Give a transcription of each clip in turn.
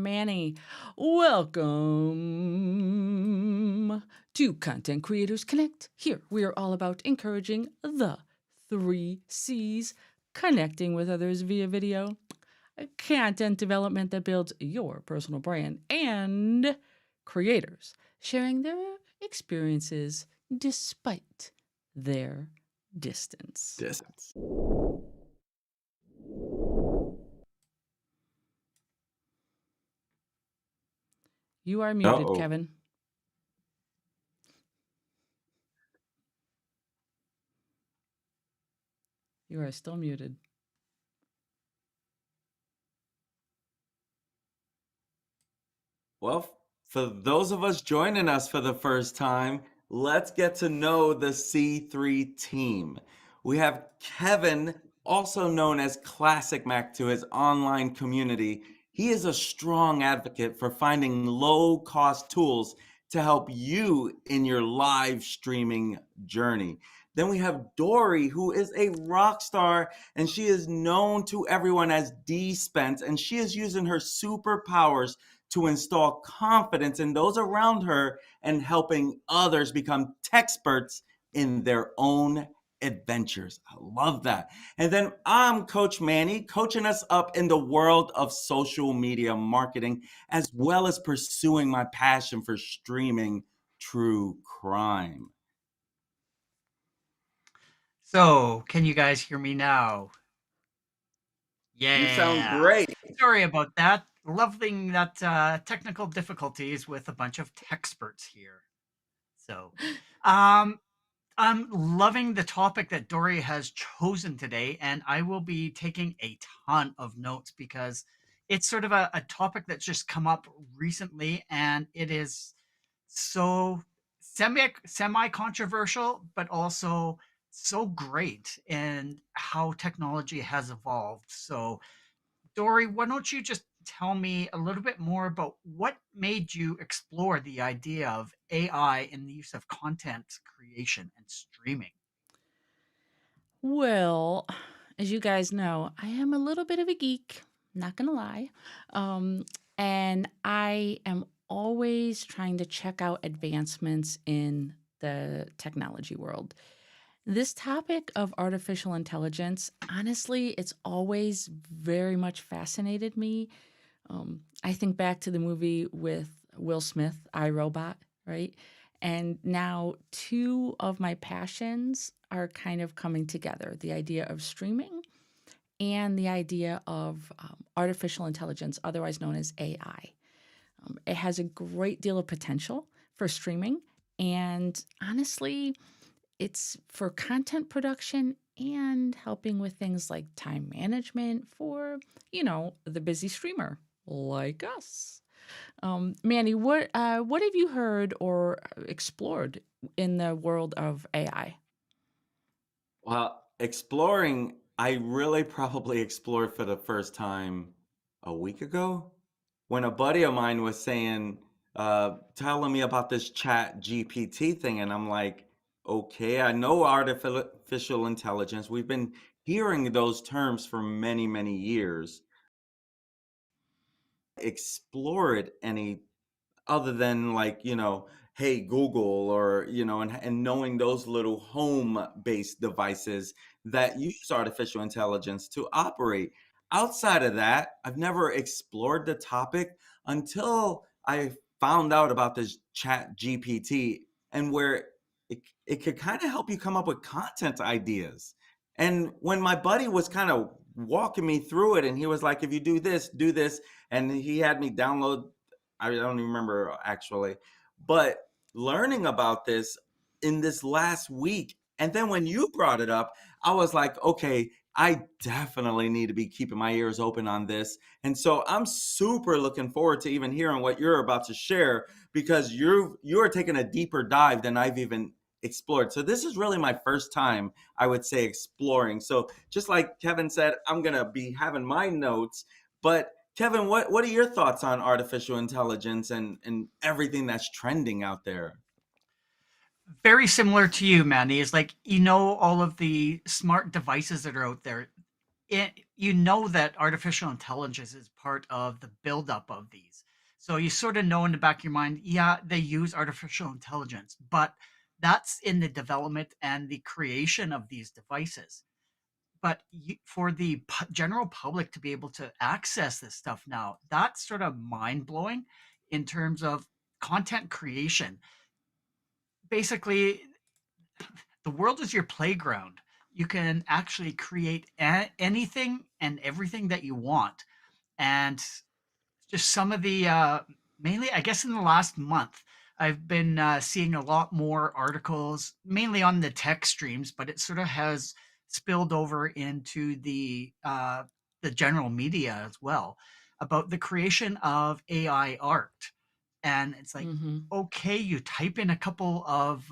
Manny. Welcome to Content Creators Connect. Here, we are all about encouraging the three C's, connecting with others via video, content development that builds your personal brand, and creators sharing their experiences despite their distance. You are muted, Uh-oh. Kevin. You are still muted. Well, for those of us joining us for the first time, let's get to know the C3 team. We have Kevin, also known as Classic Mac to his online community. He is a strong advocate for finding low-cost tools to help you in your live streaming journey. Then we have Dory, who is a rock star, and she is known to everyone as D-Spence, and she is using her superpowers to install confidence in those around her and helping others become experts in their own adventures. I love that. And then I'm Coach Manny, coaching us up in the world of social media marketing, as well as pursuing my passion for streaming true crime. So, can you guys hear me now? You sound Yeah. great. Sorry about that. Loving that technical difficulties with a bunch of experts here. So, um, I'm loving the topic that Dory has chosen today, and I will be taking a ton of notes because it's sort of a topic that's just come up recently, and it is so semi controversial, but also so great in how technology has evolved. So, Dory, why don't you just tell me a little bit more about what made you explore the idea of AI in the use of content creation and streaming? Well, as you guys know, I am a little bit of a geek, not gonna lie. Um, and I am always trying to check out advancements in the technology world. This topic of artificial intelligence, honestly, it's always very much fascinated me. I think back to the movie with Will Smith, I, Robot, right? And now two of my passions are kind of coming together, the idea of streaming and the idea of artificial intelligence, otherwise known as AI. It has a great deal of potential for streaming. And honestly, it's for content production and helping with things like time management for, the busy streamer like us. Manny, what have you heard or explored in the world of AI? Well, exploring, I really probably explored for the first time a week ago when a buddy of mine was saying, telling me about this chat GPT thing. And I'm like, okay, I know artificial intelligence. We've been hearing those terms for many, many years. Explore it any other than like, hey Google, or and knowing those little home based devices that use artificial intelligence to operate. Outside of that, I've never explored the topic until I found out about this chat GPT, and where it could kind of help you come up with content ideas. And when my buddy was kind of walking me through it, and he was like, if you do this, and he had me download, I don't even remember actually, but learning about this in this last week, and then when you brought it up, I was like, okay, I definitely need to be keeping my ears open on this. And so I'm super looking forward to even hearing what you're about to share, because you're taking a deeper dive than I've even explored. So this is really my first time, I would say, exploring. So just like Kevin said, I'm going to be having my notes, but Kevin, what are your thoughts on artificial intelligence and everything that's trending out there? Very similar to you, Manny, is like, all of the smart devices that are out there. you know that artificial intelligence is part of the buildup of these. So you sort of know in the back of your mind, yeah, they use artificial intelligence, but that's in the development and the creation of these devices. But for the general public to be able to access this stuff now, that's sort of mind blowing in terms of content creation. Basically, the world is your playground. You can actually create anything and everything that you want. And just some of the mainly, I guess, in the last month, I've been seeing a lot more articles, mainly on the tech streams, but it sort of has spilled over into the general media as well, about the creation of AI art. And it's like, Mhm. okay, you type in a couple of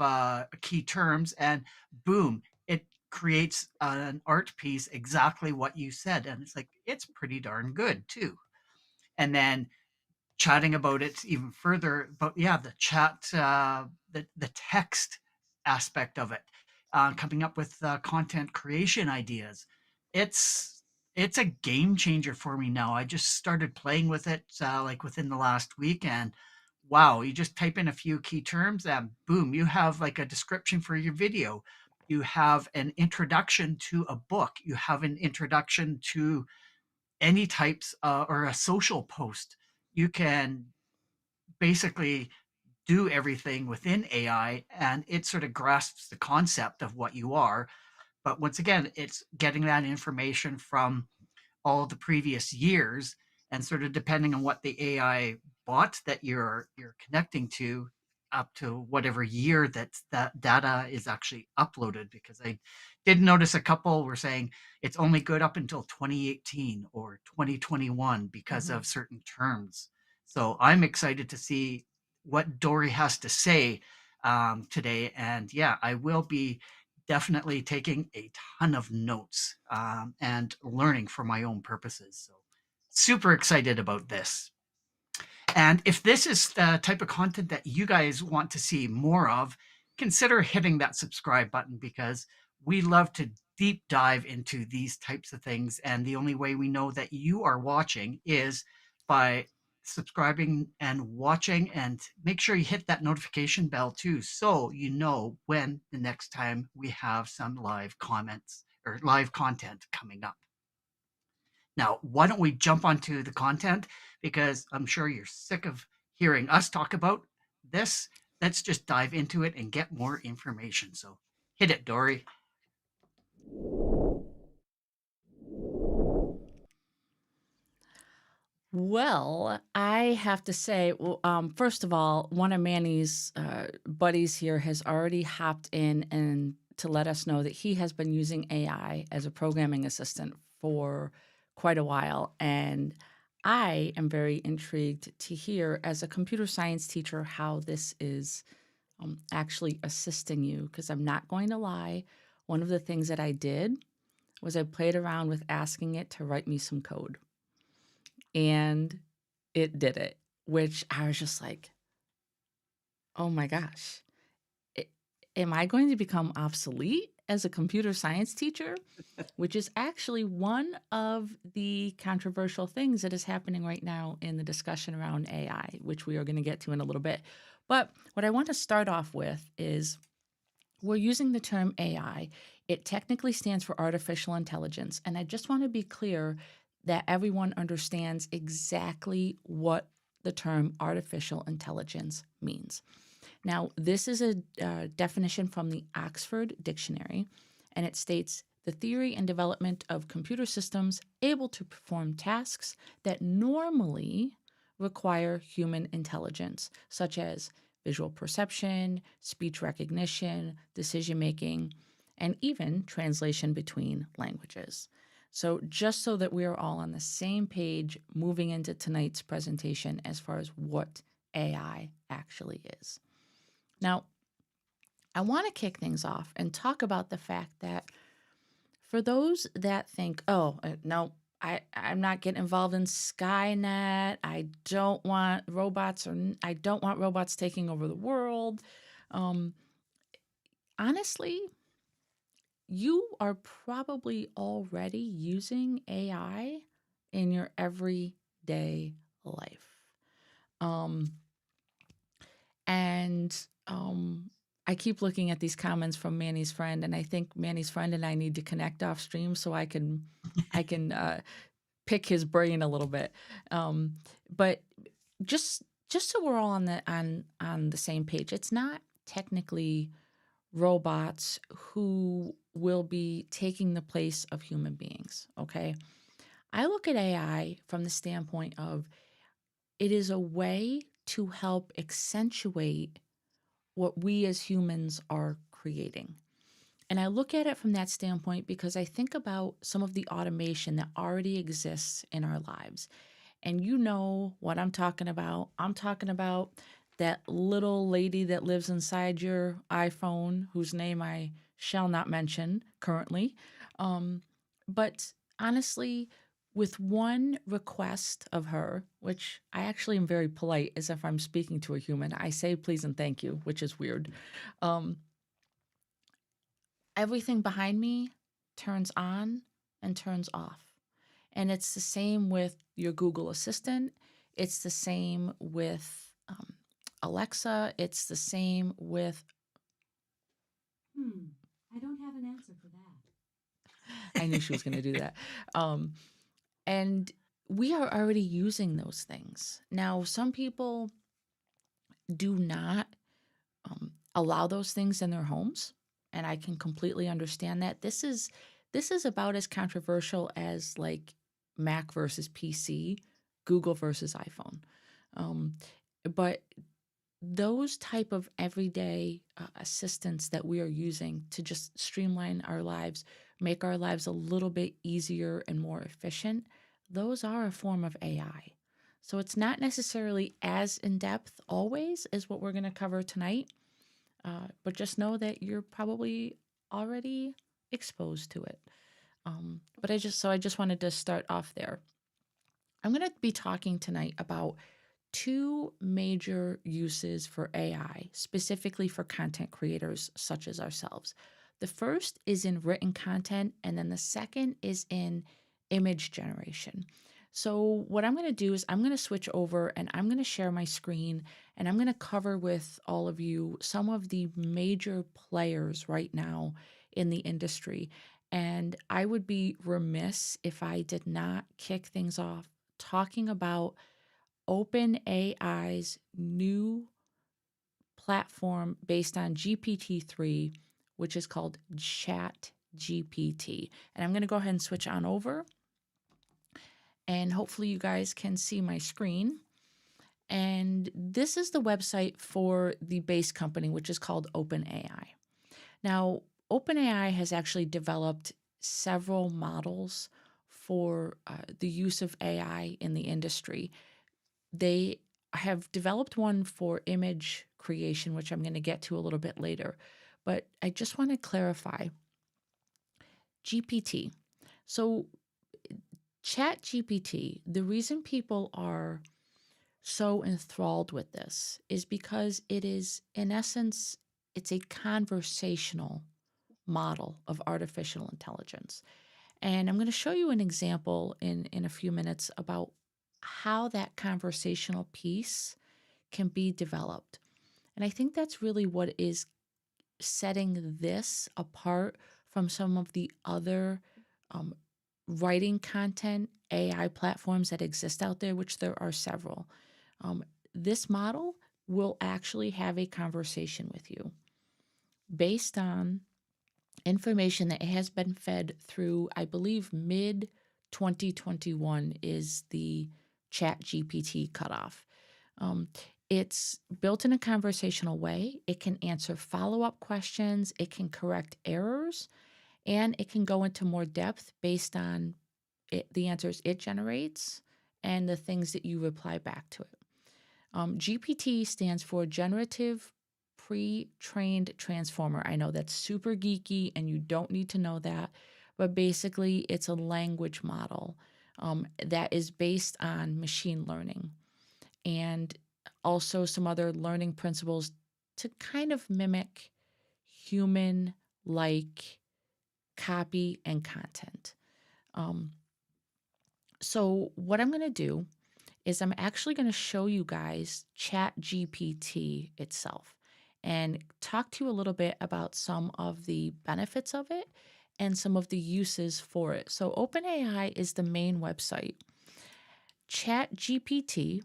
key terms, and boom, it creates an art piece exactly what you said. And it's like, it's pretty darn good too. And then chatting about it even further, but yeah, the chat, the text aspect of it, coming up with content creation ideas. It's it's a game changer for me now. I just started playing with it like within the last week, and wow, you just type in a few key terms, and boom, you have like a description for your video. You have an introduction to a book. You have an introduction to any types or a social post. You can basically do everything within AI, and it sort of grasps the concept of what you are. But once again, it's getting that information from all the previous years, and sort of depending on what the AI bot that you're connecting to, up to whatever year that data is actually uploaded. Because I did notice a couple were saying it's only good up until 2018 or 2021 because Mhm. of certain terms. So I'm excited to see what Dory has to say today. And yeah, I will be definitely taking a ton of notes and learning for my own purposes. So super excited about this. And if this is the type of content that you guys want to see more of, consider hitting that subscribe button, because we love to deep dive into these types of things. And the only way we know that you are watching is by subscribing and watching, and make sure you hit that notification bell too, so you know when the next time we have some live comments or live content coming up. Now, why don't we jump onto the content? Because I'm sure you're sick of hearing us talk about this. Let's just dive into it and get more information. So hit it, Dory. Well, I have to say, first of all, one of Manny's buddies here has already hopped in and to let us know that he has been using AI as a programming assistant for quite a while. And I am very intrigued to hear, as a computer science teacher, how this is actually assisting you. Because I'm not going to lie, one of the things that I did was I played around with asking it to write me some code, and it did it, which I was just like, "Oh my gosh, a am I going to become obsolete as a computer science teacher?" Which is actually one of the controversial things that is happening right now in the discussion around AI, which we are gonna get to in a little bit. But what I want to start off with is, we're using the term AI. It technically stands for artificial intelligence. And I just want to be clear that everyone understands exactly what the term artificial intelligence means. Now, this is a definition from the Oxford Dictionary, and it states the theory and development of computer systems able to perform tasks that normally require human intelligence, such as visual perception, speech recognition, decision making, and even translation between languages. So, just so that we are all on the same page moving into tonight's presentation as far as what AI actually is. Now, I want to kick things off and talk about the fact that for those that think, oh, no, I'm not getting involved in Skynet. I don't want robots taking over the world. Um, Honestly, you are probably already using AI in your everyday life. Um, and I keep looking at these comments from Manny's friend, and I think Manny's friend and I need to connect off stream so I can pick his brain a little bit. Um, but just so we're all on the same page, it's not technically robots who will be taking the place of human beings. Okay, I look at AI from the standpoint of it is a way to help accentuate what we as humans are creating. And I look at it from that standpoint because I think about some of the automation that already exists in our lives. And you know what I'm talking about. I'm talking about that little lady that lives inside your iPhone, whose name I shall not mention currently. Um, but honestly, with one request of her, which I actually am very polite as if I'm speaking to a human, I say please and thank you, which is weird. Um, Everything behind me turns on and turns off. And it's the same with your Google Assistant. It's the same with Alexa. It's the same with, I don't have an answer for that. I knew she was going to do that. Um, and we are already using those things. Now, some people do not allow those things in their homes, and I can completely understand that. This is about as controversial as like Mac versus PC, Google versus iPhone. Um, but those type of everyday assistants that we are using to just streamline our lives, make our lives a little bit easier and more efficient, those are a form of AI. So it's not necessarily as in depth always as what we're going to cover tonight, but just know that you're probably already exposed to it. But I just wanted to start off there. I'm going to be talking tonight about two major uses for AI, specifically for content creators such as ourselves. The first is in written content, and then the second is in image generation. So, what I'm going to do is I'm going to switch over and I'm going to share my screen and I'm going to cover with all of you some of the major players right now in the industry. And I would be remiss if I did not kick things off talking about OpenAI's new platform based on GPT-3, which is called ChatGPT. And I'm going to go ahead and switch on over. And hopefully you guys can see my screen. And this is the website for the base company, which is called OpenAI. Now, OpenAI has actually developed several models for the use of AI in the industry. They have developed one for image creation, which I'm going to get to a little bit later. But I just want to clarify GPT. So, Chat GPT, the reason people are so enthralled with this is because it is, in essence, it's a conversational model of artificial intelligence. And I'm going to show you an example in a few minutes about how that conversational piece can be developed. And I think that's really what is setting this apart from some of the other um, writing content AI platforms that exist out there, which there are several. Um, this model will actually have a conversation with you based on information that has been fed through, I believe, mid 2021 is the Chat GPT cutoff. Um, it's built in a conversational way. It can answer follow up questions, it can correct errors, and it can go into more depth based on the answers it generates and the things that you reply back to it. GPT stands for Generative Pre-trained Transformer. I know that's super geeky and you don't need to know that, but basically it's a language model that is based on machine learning and also some other learning principles to kind of mimic human like copy, and content. Um, so what I'm going to do is I'm actually going to show you guys ChatGPT itself and talk to you a little bit about some of the benefits of it and some of the uses for it. So OpenAI is the main website. ChatGPT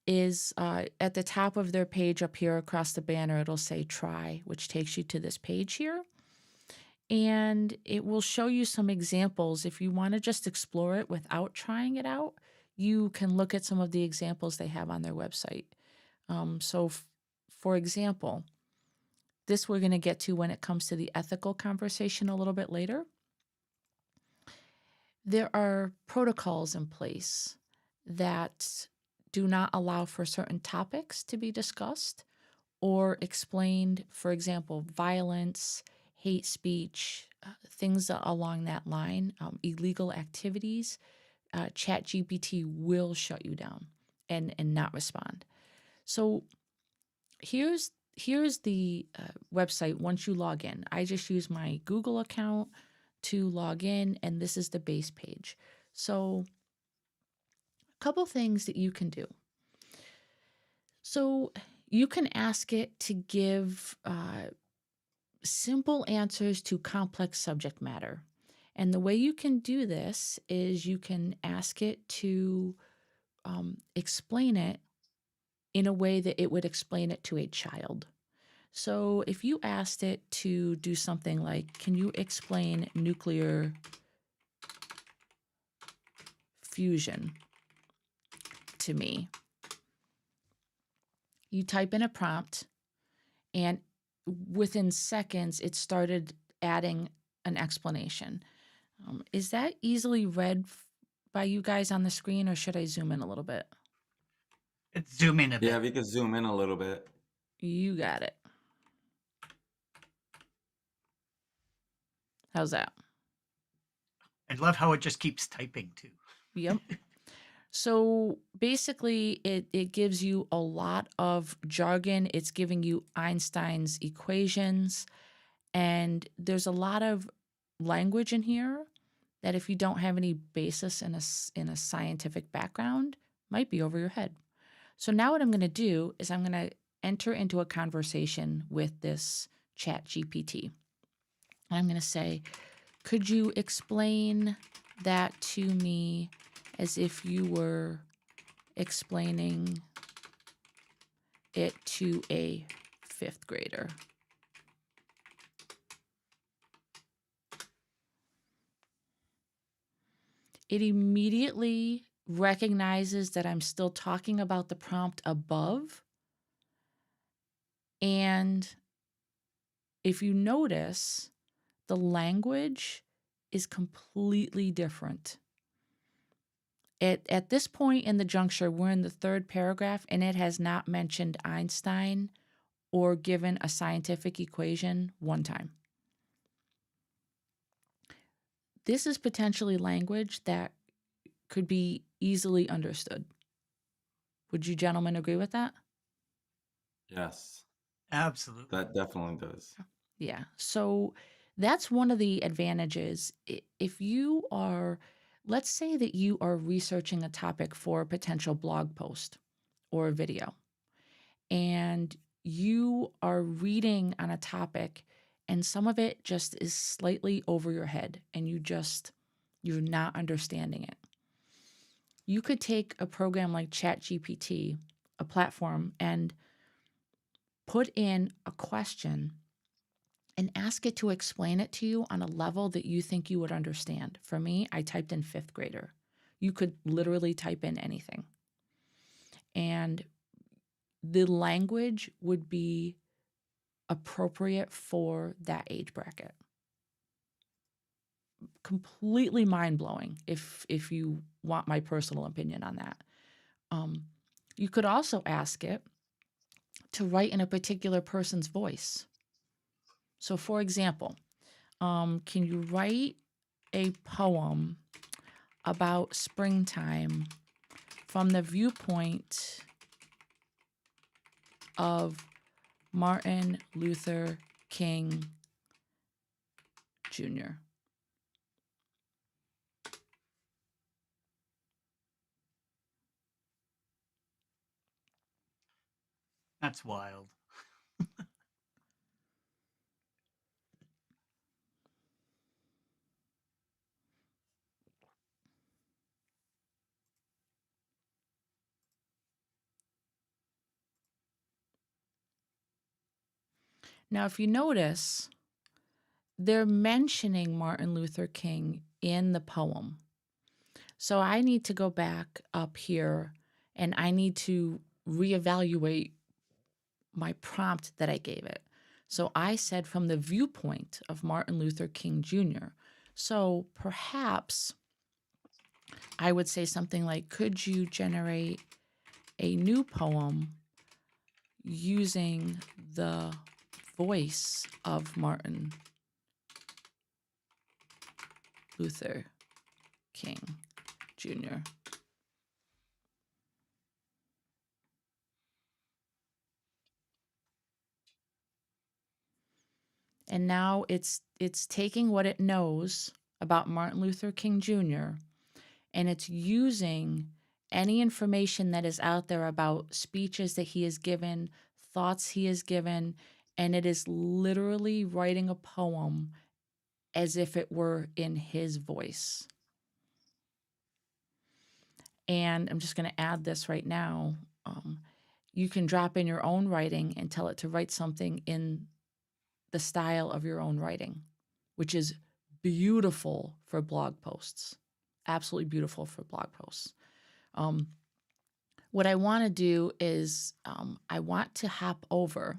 is at the top of their page up here across the banner. It'll say try, which takes you to this page here. And it will show you some examples. If you want to just explore it without trying it out, you can look at some of the examples they have on their website. For example, this we're going to get to when it comes to the ethical conversation a little bit later. There are protocols in place that do not allow for certain topics to be discussed or explained. For example, violence, hate speech, things along that line, illegal activities. ChatGPT will shut you down and not respond. So here's the website once you log in. I just use my Google account to log in, and this is the base page. So a couple things that you can do. So you can ask it to give simple answers to complex subject matter. And the way you can do this is you can ask it to explain it in a way that it would explain it to a child. So if you asked it to do something like, can you explain nuclear fusion to me? You type in a prompt, and within seconds, it started adding an explanation. Is that easily read by you guys on the screen, or should I zoom in a little bit? It's zoom in a Yeah, bit. if you could zoom in a little bit. You got it. How's that? I love how it just keeps typing too. Yep. So basically, it gives you a lot of jargon. It's giving you Einstein's equations, and there's a lot of language in here that if you don't have any basis in a scientific background, might be over your head. So now what I'm going to do is I'm going to enter into a conversation with this Chat GPT. And I'm going to say, could you explain that to me as if you were explaining it to a fifth grader? It immediately recognizes that I'm still talking about the prompt above. And if you notice, the language is completely different. At this point in the juncture, we're in the third paragraph, and it has not mentioned Einstein or given a scientific equation one time. This is potentially language that could be easily understood. Would you gentlemen agree with that? Yes, Absolutely. that definitely does. Yeah. So that's one of the advantages. If you are, let's say that you are researching a topic for a potential blog post or a video, and you are reading on a topic and some of it just is slightly over your head and you're not understanding it. You could take a program like ChatGPT, a platform, and put in a question and ask it to explain it to you on a level that you think you would understand. For me, I typed in fifth grader. You could literally type in anything. And the language would be appropriate for that age bracket. Completely mind-blowing if you want my personal opinion on that. You could also ask it to write in a particular person's voice. So for example, can you write a poem about springtime from the viewpoint of Martin Luther King Jr. That's wild. Now, if you notice, they're mentioning Martin Luther King in the poem. So I need to go back up here and I need to reevaluate my prompt that I gave it. So I said from the viewpoint of Martin Luther King Jr. So perhaps I would say something like, could you generate a new poem using the voice of Martin Luther King Jr.? And now it's taking what it knows about Martin Luther King Jr. and it's using any information that is out there about speeches that he has given, thoughts he has given, and it is literally writing a poem as if it were in his voice. And I'm just going to add this right now. You can drop in your own writing and tell it to write something in the style of your own writing, which is beautiful for blog posts. Absolutely beautiful for blog posts. What I want to do is I want to hop over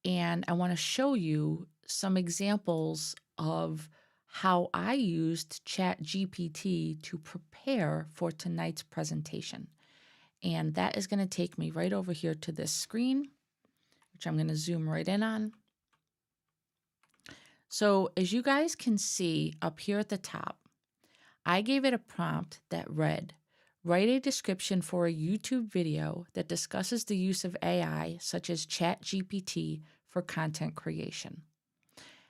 and I want to show you some examples of how I used ChatGPT to prepare for tonight's presentation. And that is going to take me right over here to this screen, which I'm going to zoom right in on. So as you guys can see up here at the top, I gave it a prompt that read, write a description for a YouTube video that discusses the use of AI, such as ChatGPT, for content creation.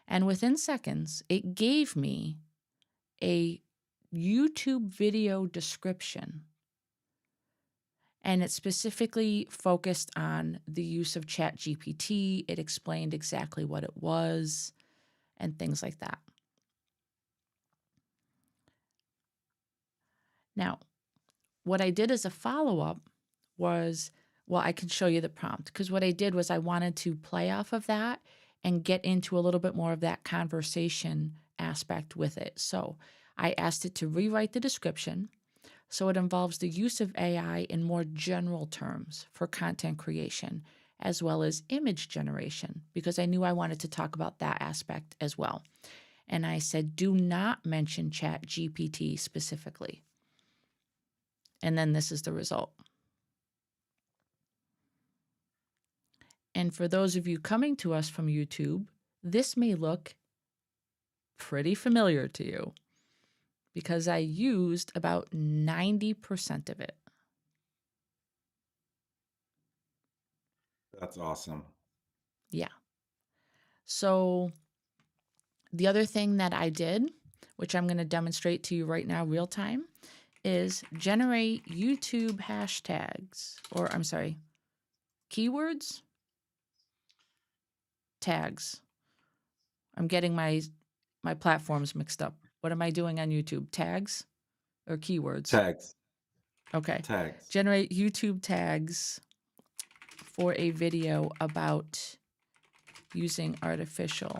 And within seconds, it gave me a YouTube video description. And it specifically focused on the use of ChatGPT. It explained exactly what it was and things like that. Now, what I did as a follow-up was, well, I can show you the prompt because what I did was I wanted to play off of that and get into a little bit more of that conversation aspect with it. So I asked it to rewrite the description. So it involves the use of AI in more general terms for content creation, as well as image generation, because I knew I wanted to talk about that aspect as well. And I said, do not mention ChatGPT specifically. And then this is the result. And for those of you coming to us from YouTube, this may look pretty familiar to you because I used about 90% of it. That's awesome. Yeah. So the other thing that I did, which I'm going to demonstrate to you right now real time, is generate YouTube hashtags, or I'm sorry, keywords, tags. I'm getting my platforms mixed up. What am I doing on YouTube? Tags or keywords? Tags. Okay. Tags. Generate YouTube tags for a video about using artificial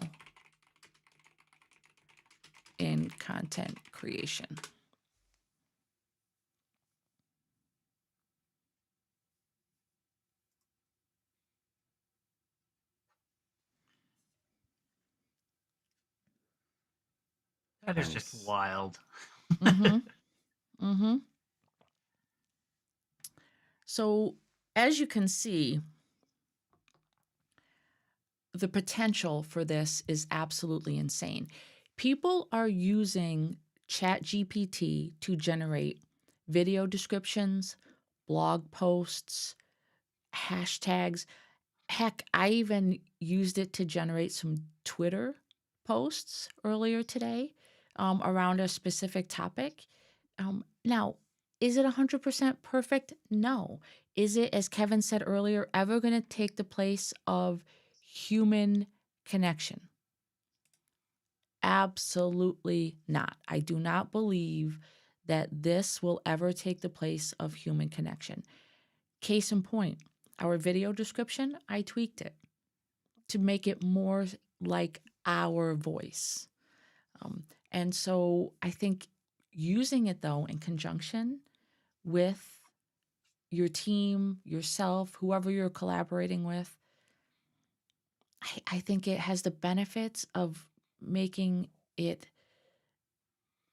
in content creation. That is just Nice. wild. Mm-hmm. Mm-hmm. So as you can see, the potential for this is absolutely insane. People are using ChatGPT to generate video descriptions, blog posts, hashtags. Heck, I even used it to generate some Twitter posts earlier today around a specific topic. Now, is it 100% perfect? No. Is it, as Kevin said earlier, ever going to take the place of human connection? Absolutely not. I do not believe that this will ever take the place of human connection. Case in point, our video description, I tweaked it to make it more like our voice. And so I think using it though in conjunction with your team, yourself, whoever you're collaborating with, I think it has the benefits of making it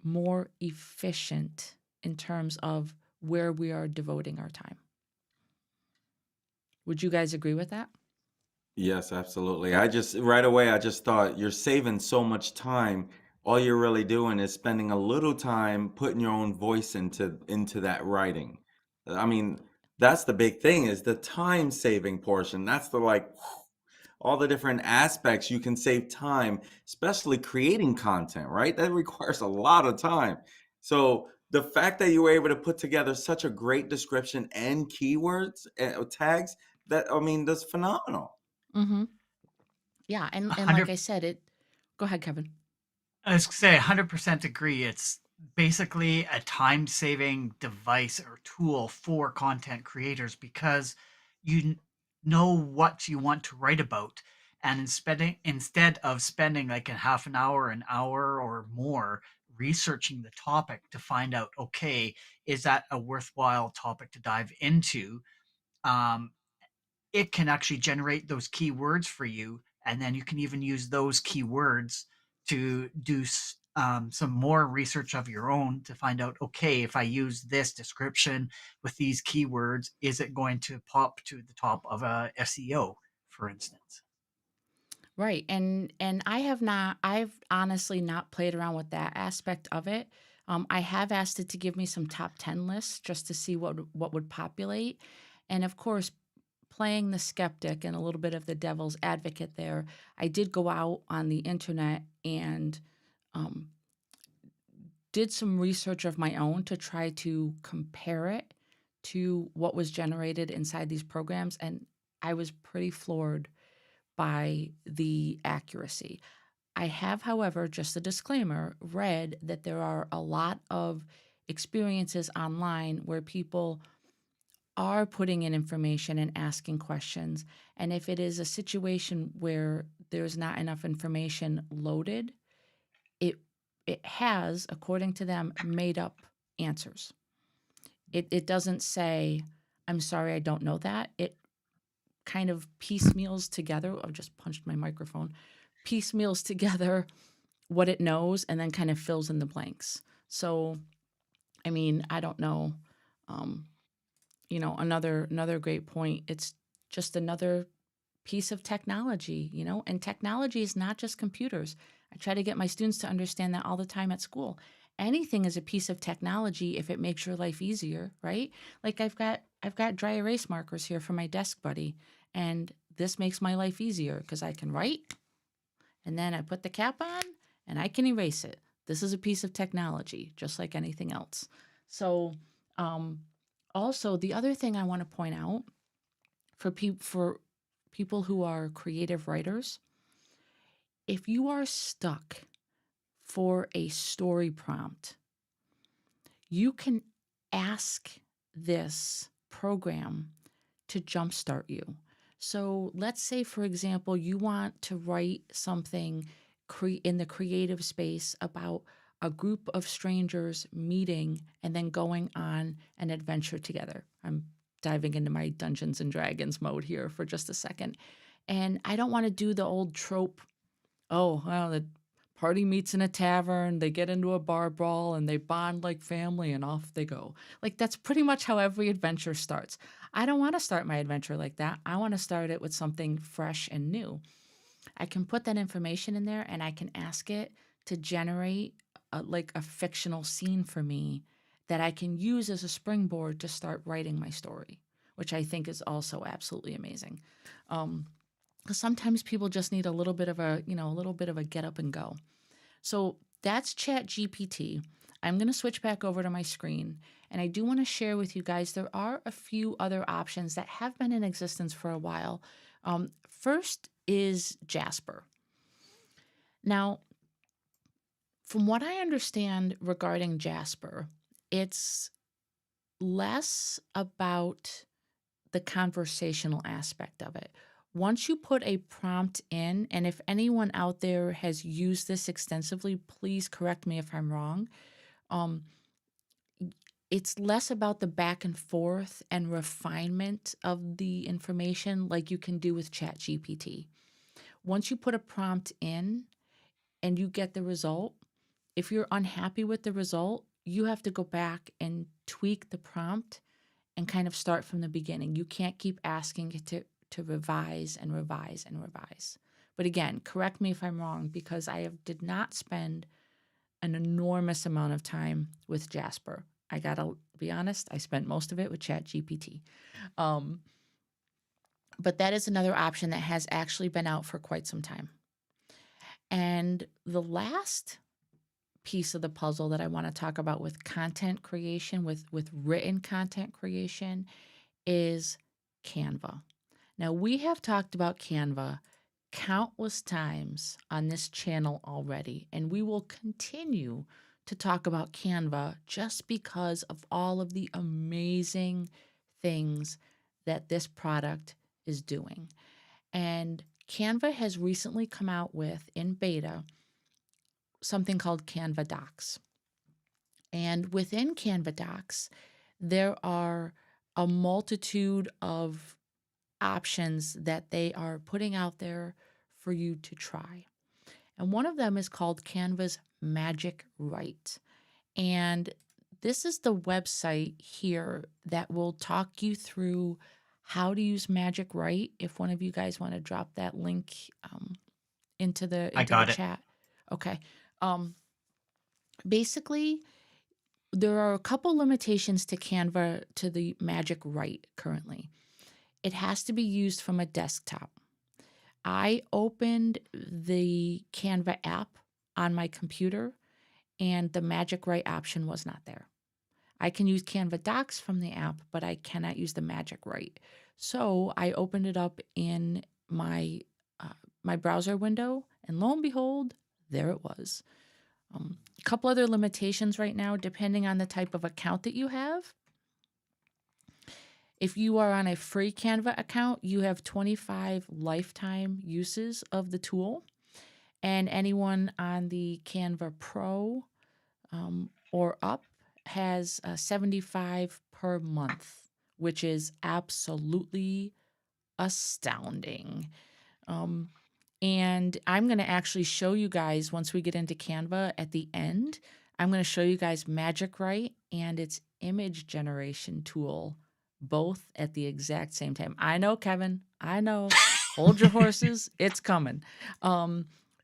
more efficient in terms of where we are devoting our time. Would you guys agree with that? Yes, absolutely. I just right away I just thought you're saving so much time. All you're really doing is spending a little time putting your own voice into that writing. I mean, that's the big thing is the time saving portion. That's the like all the different aspects you can save time, especially creating content, right? That requires a lot of time. So the fact that you were able to put together such a great description and keywords tags, that I mean, that's phenomenal. Mm-hmm. Yeah, and like 100 I said, it. Go ahead, Kevin. I was gonna say 100% agree. It's basically a time-saving device or tool for content creators because you know what you want to write about, and instead of spending like a half an hour or more researching the topic to find out, okay, is that a worthwhile topic to dive into? Um, it can actually generate those keywords for you, and then you can even use those keywords to do some more research of your own to find out, okay, if I use this description with these keywords, is it going to pop to the top of a SEO, for instance? Right. And I've honestly not played around with that aspect of it. I have asked it to give me some top 10 lists just to see what would populate. And of course, playing the skeptic and a little bit of the devil's advocate there, I did go out on the internet and um, did some research of my own to try to compare it to what was generated inside these programs. And I was pretty floored by the accuracy. I have, however, just a disclaimer, read that there are a lot of experiences online where people are putting in information and asking questions. And if it is a situation where there's not enough information loaded, it it has, according to them, made up answers. It doesn't say, I'm sorry, I don't know that. It kind of piecemeals together. I just punched my microphone. Piecemeals together what it knows and then kind of fills in the blanks. So, I mean, I don't know. Um, another great point. It's just another piece of technology, and technology is not just computers. I try to get my students to understand that all the time at school. Anything is a piece of technology if it makes your life easier, right? Like I've got dry erase markers here for my desk buddy, and this makes my life easier because I can write and then I put the cap on and I can erase it. This is a piece of technology, just like anything else. So, um, also the other thing I want to point out for people who are creative writers, if you are stuck for a story prompt, you can ask this program to jumpstart you. So let's say, for example, you want to write something in the creative space about a group of strangers meeting and then going on an adventure together. I'm diving into my Dungeons and Dragons mode here for just a second. And I don't want to do the old trope. Oh, well, the party meets in a tavern, they get into a bar brawl, and they bond like family, and off they go. Like, that's pretty much how every adventure starts. I don't want to start my adventure like that. I want to start it with something fresh and new. I can put that information in there, and I can ask it to generate like a fictional scene for me that I can use as a springboard to start writing my story, which I think is also absolutely amazing. Um, because sometimes people just need a little bit of a, a little bit of a get up and go. So that's Chat GPT. I'm going to switch back over to my screen. And I do want to share with you guys there are a few other options that have been in existence for a while. First is Jasper. Now, from what I understand regarding Jasper, it's less about the conversational aspect of it. Once you put a prompt in, and if anyone out there has used this extensively, please correct me if I'm wrong. Um, it's less about the back and forth and refinement of the information like you can do with ChatGPT. Once you put a prompt in and you get the result, if you're unhappy with the result, you have to go back and tweak the prompt and kind of start from the beginning. You can't keep asking it to revise and revise and revise. But again, correct me if I'm wrong because did not spend an enormous amount of time with Jasper. I gotta be honest, I spent most of it with ChatGPT. Um, but that is another option that has actually been out for quite some time. And the last piece of the puzzle that I want to talk about with content creation, with written content creation, is Canva. Now, we have talked about Canva countless times on this channel already, and we will continue to talk about Canva just because of all of the amazing things that this product is doing. And Canva has recently come out with, in beta, something called Canva Docs. And within Canva Docs, there are a multitude of options that they are putting out there for you to try. And one of them is called Canva's Magic Write. And this is the website here that will talk you through how to use Magic Write. If one of you guys want to drop that link into the I into the got it. chat. Okay. Um, Basically, there are a couple limitations to Canva to the Magic Write currently. It has to be used from a desktop. I opened the Canva app on my computer and the Magic Write option was not there. I can use Canva Docs from the app, but I cannot use the Magic Write. So I opened it up in my browser window, and lo and behold, there it was. A couple other limitations right now, depending on the type of account that you have. If you are on a free Canva account, you have 25 lifetime uses of the tool. And anyone on the Canva Pro or up has 75 per month, which is absolutely astounding. Um, and I'm going to actually show you guys once we get into Canva at the end. I'm going to show you guys Magic Write and its image generation tool both at the exact same time. I know, Kevin. I know. Hold your horses. It's coming.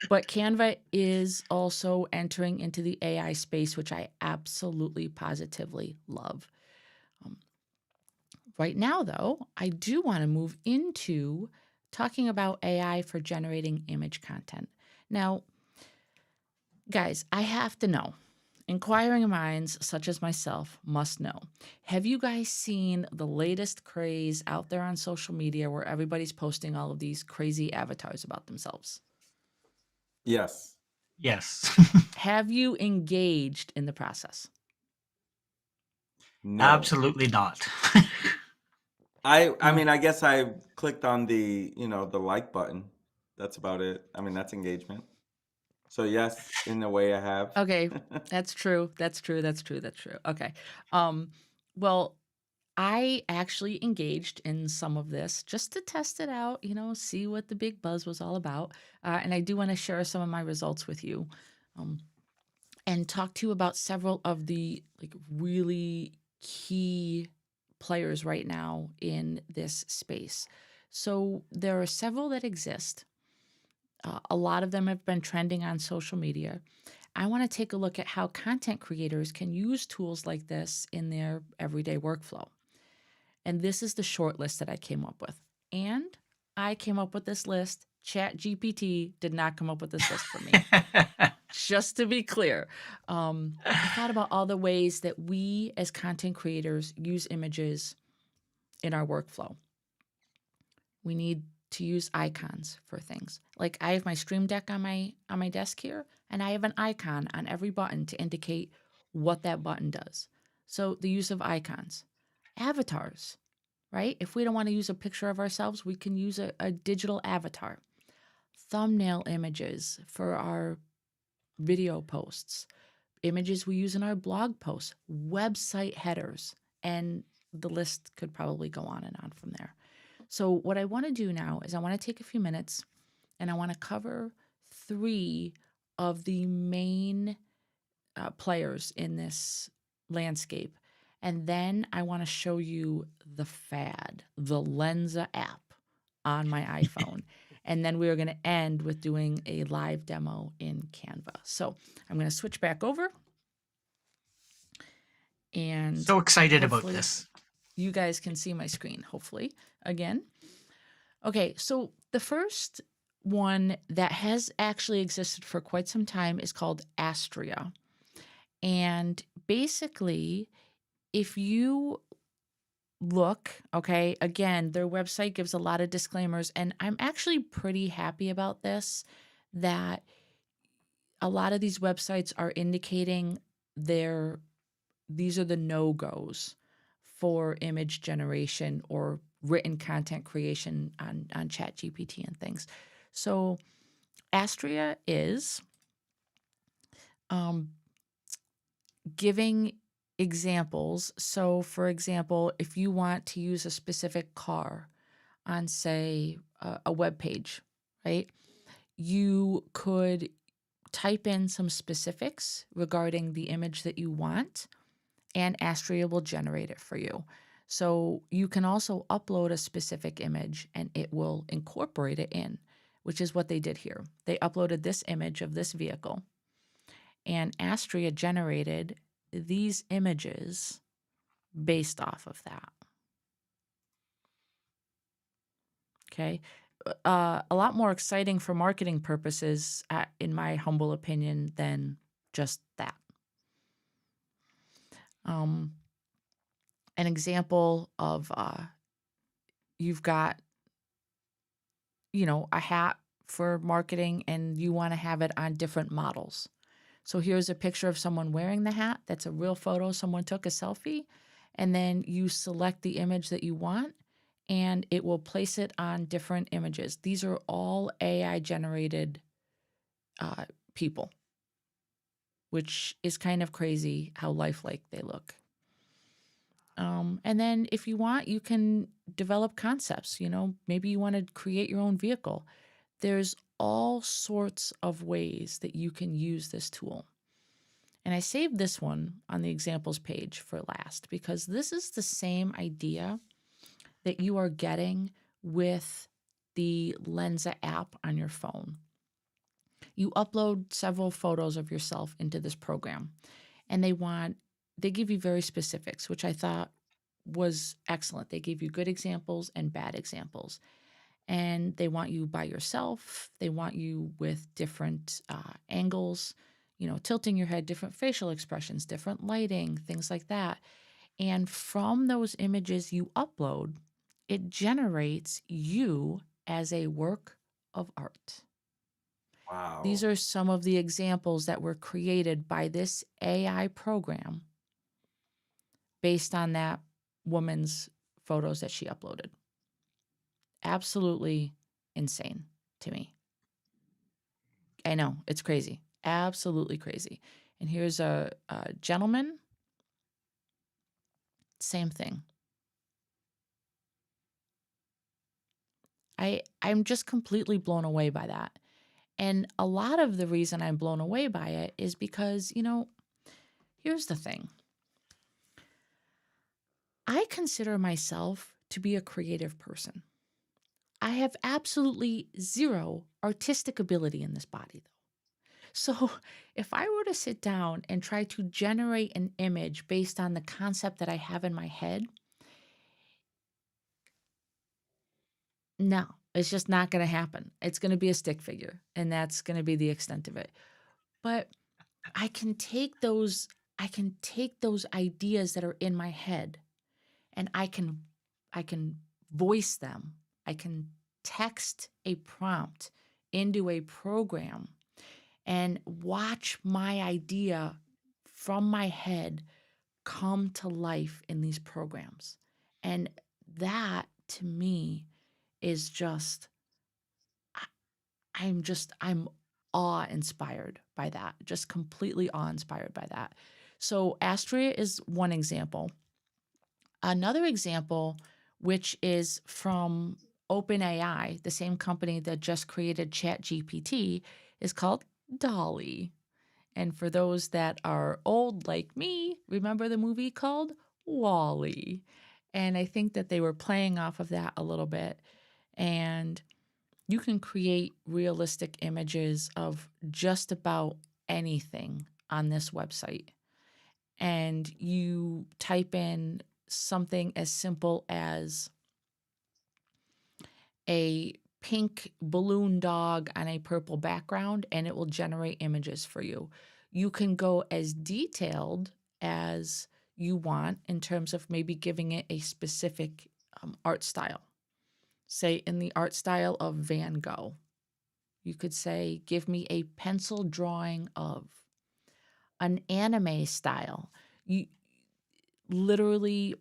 But Canva is also entering into the AI space, which I absolutely positively love. Right now, though, I do want to move into talking about AI for generating image content. Now, guys, I have to know. Inquiring minds such as myself must know. Have you guys seen the latest craze out there on social media where everybody's posting all of these crazy avatars about themselves? Yes. Yes. Have you engaged in the process? No. Absolutely not. I mean, I guess I clicked on the like button. That's about it. I mean, that's engagement. So yes, in a way I have. Okay, that's true. That's true. That's true. That's true. Okay. Um, well, I actually engaged in some of this just to test it out, see what the big buzz was all about. And I do want to share some of my results with you, um, and talk to you about several of the really key players right now in this space. So there are several that exist. A lot of them have been trending on social media. I want to take a look at how content creators can use tools like this in their everyday workflow. And this is the short list that I came up with. And I came up with this list. ChatGPT did not come up with this list for me. Just to be clear, I thought about all the ways that we as content creators use images in our workflow. We need to use icons for things. Like I have my Stream Deck on my desk here, and I have an icon on every button to indicate what that button does. So the use of icons, avatars, right? If we don't want to use a picture of ourselves, we can use a digital avatar. Thumbnail images for our video posts, images we use in our blog posts, website headers, and the list could probably go on and on from there. So, what I want to do now is I want to take a few minutes and I want to cover 3 of the main players in this landscape. And then I want to show you the fad, the Lensa app on my iPhone. And then we are going to end with doing a live demo in Canva. So I'm going to switch back over. And So excited about hopefully this. you guys can see my screen, hopefully, again. Okay, so the first one that has actually existed for quite some time is called Astria. And basically, if you look, okay, again, their website gives a lot of disclaimers, and I'm actually pretty happy about this, that a lot of these websites are indicating these are the no-goes for image generation or written content creation on ChatGPT and things. So Astria is giving examples. So, for example, if you want to use a specific car on, say, a web page, right? You could type in some specifics regarding the image that you want, and Astria will generate it for you. So you can also upload a specific image and it will incorporate it in, which is what they did here. They uploaded this image of this vehicle, and Astria generated these images based off of that. Okay. A lot more exciting for marketing purposes, in my humble opinion, than just that. An example of you've got, a hat for marketing and you want to have it on different models. So here's a picture of someone wearing the hat. That's a real photo someone took, a selfie. And then you select the image that you want and it will place it on different images. These are all AI generated people, which is kind of crazy how lifelike they look. And then if you want, you can develop concepts. Maybe you want to create your own vehicle. There's all sorts of ways that you can use this tool. And I saved this one on the examples page for last because this is the same idea that you are getting with the Lensa app on your phone. You upload several photos of yourself into this program, and they give you very specifics, which I thought was excellent. They gave you good examples and bad examples. And they want you by yourself. They want you with different angles, tilting your head, different facial expressions, different lighting, things like that. And from those images you upload, it generates you as a work of art. These Wow. are some of the examples that were created by this AI program based on that woman's photos that she uploaded. Absolutely insane to me. I know, it's crazy. Absolutely crazy. And here's a gentleman. Same thing. I'm just completely blown away by that. And a lot of the reason I'm blown away by it is because, here's the thing. I consider myself to be a creative person. I have absolutely zero artistic ability in this body, though. So if I were to sit down and try to generate an image based on the concept that I have in my head, no, It's just not going to happen. It's going to be a stick figure, and that's going to be the extent of it. But I can take those ideas that are in my head, and I can voice them. I can text a prompt into a program and watch my idea from my head come to life in these programs. And that to me is just I'm awe inspired by that. Just completely awe inspired by that. So Astria is one example. Another example, which is from OpenAI, the same company that just created ChatGPT, is called dall-e. And for those that are old like me, remember the movie called Wall-E. And I think that they were playing off of that a little bit. And you can create realistic images of just about anything on this website. And you type in something as simple as a pink balloon dog on a purple background, and it will generate images for you. You can go as detailed as you want in terms of maybe giving it a specific art style. Say in the art style of Van Gogh. You could say, give me a pencil drawing of an anime style. You literally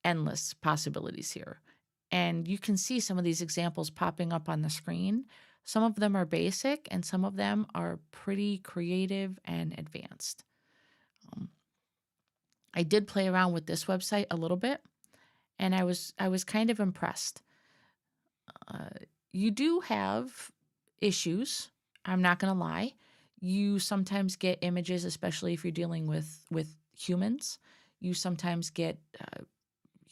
endless possibilities here. And you can see some of these examples popping up on the screen. Some of them are basic and some of them are pretty creative and advanced. Um, I did play around with this website a little bit and I was kind of impressed. Uh, you do have issues. I'm not going to lie. You sometimes get images, especially if you're dealing with humans. You sometimes get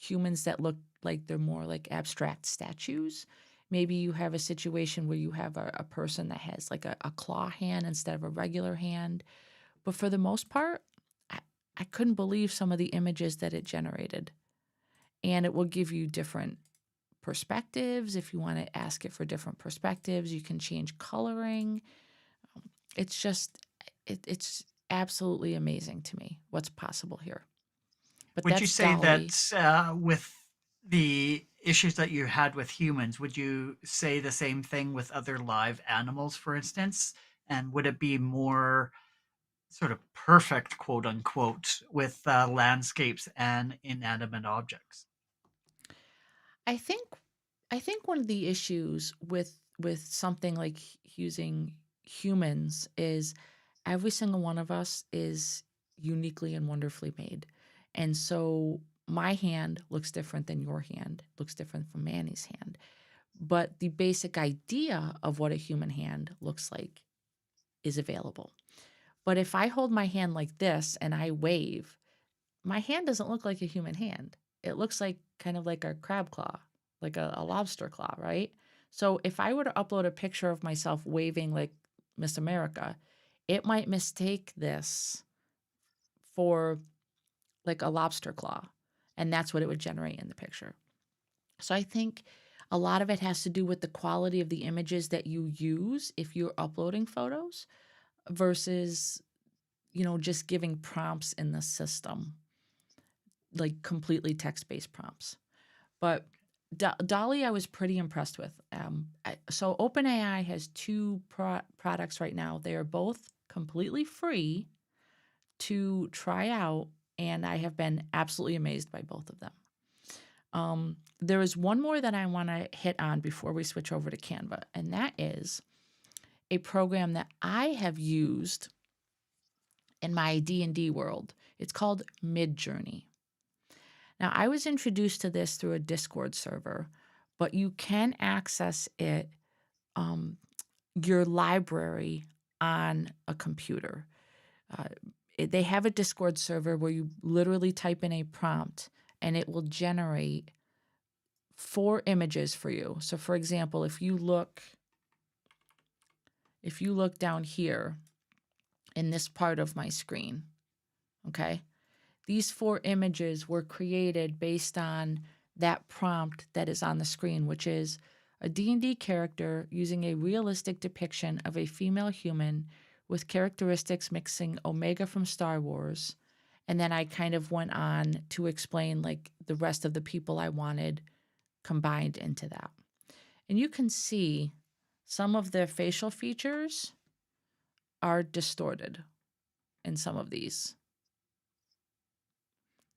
humans that look like they're more like abstract statues. Maybe you have a situation where you have a person that has like a claw hand instead of a regular hand. But for the most part, I, I couldn't believe some of the images that it generated. And it will give you different perspectives. If you want to ask it for different perspectives, you can change coloring. It's just, it's absolutely amazing to me what's possible here. But Would you that's say dall-e. that with the issues that you had with humans, would you say the same thing with other live animals, for instance? And would it be more sort of perfect, quote unquote, with landscapes and inanimate objects? I think I think one of the issues with something like using humans is every single one of us is uniquely and wonderfully made. And so my hand looks different than your hand, looks different from Manny's hand. But the basic idea of what a human hand looks like is available. But if I hold my hand like this and I wave, my hand doesn't look like a human hand. It looks like kind of like a crab claw, like a lobster claw, right? So if I were to upload a picture of myself waving like Miss America, it might mistake this for like a lobster claw. And that's what it would generate in the picture. So I think a lot of it has to do with the quality of the images that you use if you're uploading photos versus, just giving prompts in the system, like completely text-based prompts. But dall-e, I was pretty impressed with. So OpenAI has two products right now. They are both completely free to try out, and I have been absolutely amazed by both of them. There is one more that I want to hit on before we switch over to Canva, and that is a program that I have used in my D&D world. It's called Midjourney. Now, I was introduced to this through a Discord server, but you can access it, um, your library on a computer. Uh, they have a Discord server where you literally type in a prompt and it will generate 4 images for you. So, for example, if you look down here in this part of my screen, okay, these 4 images were created based on that prompt that is on the screen, which is a D&D character using a realistic depiction of a female human with characteristics mixing Omega from Star Wars. And then I kind of went on to explain like the rest of the people I wanted combined into that. And you can see some of their facial features are distorted in some of these.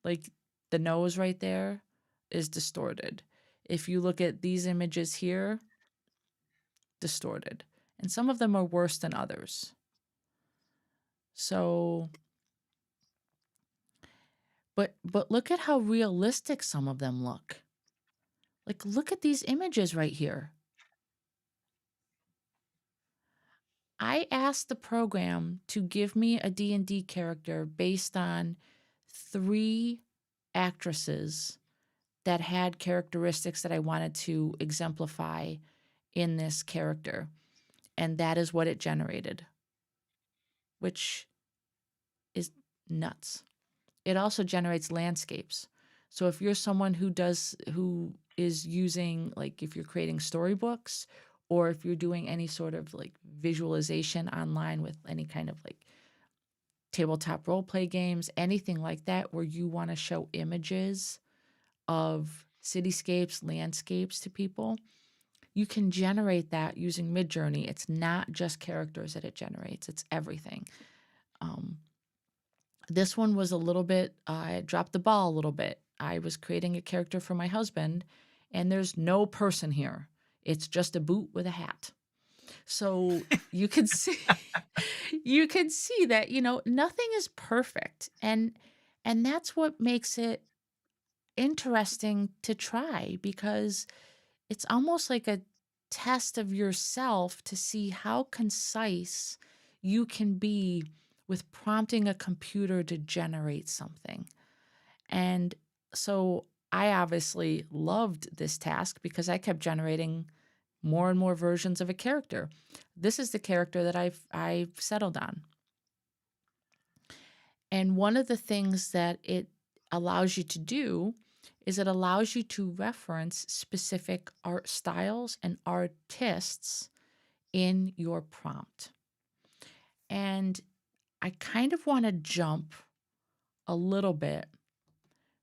Like the nose right there is distorted. If you look at these images here, distorted. And some of them are worse than others. So, but look at how realistic some of them look. Like look at these images right here. I asked the program to give me a D&D character based on 3 actresses that had characteristics that I wanted to exemplify in this character. And that is what it generated, which is nuts. It also generates landscapes. So if you're someone who is using, like if you're creating storybooks or if you're doing any sort of like visualization online with any kind of like tabletop role play games, anything like that, where you want to show images of cityscapes, landscapes to people, you can generate that using Midjourney. It's not just characters that it generates, it's everything. Um, this one was a little bit, I dropped the ball a little bit. I was creating a character for my husband, and there's no person here. It's just a boot with a hat. So you can see you can see that, nothing is perfect. And that's what makes it interesting to try, because it's almost like a test of yourself to see how concise you can be with prompting a computer to generate something. And so I obviously loved this task because I kept generating more and more versions of a character. This is the character that I've settled on. And one of the things that it allows you to do is it allows you to reference specific art styles and artists in your prompt. And I kind of want to jump a little bit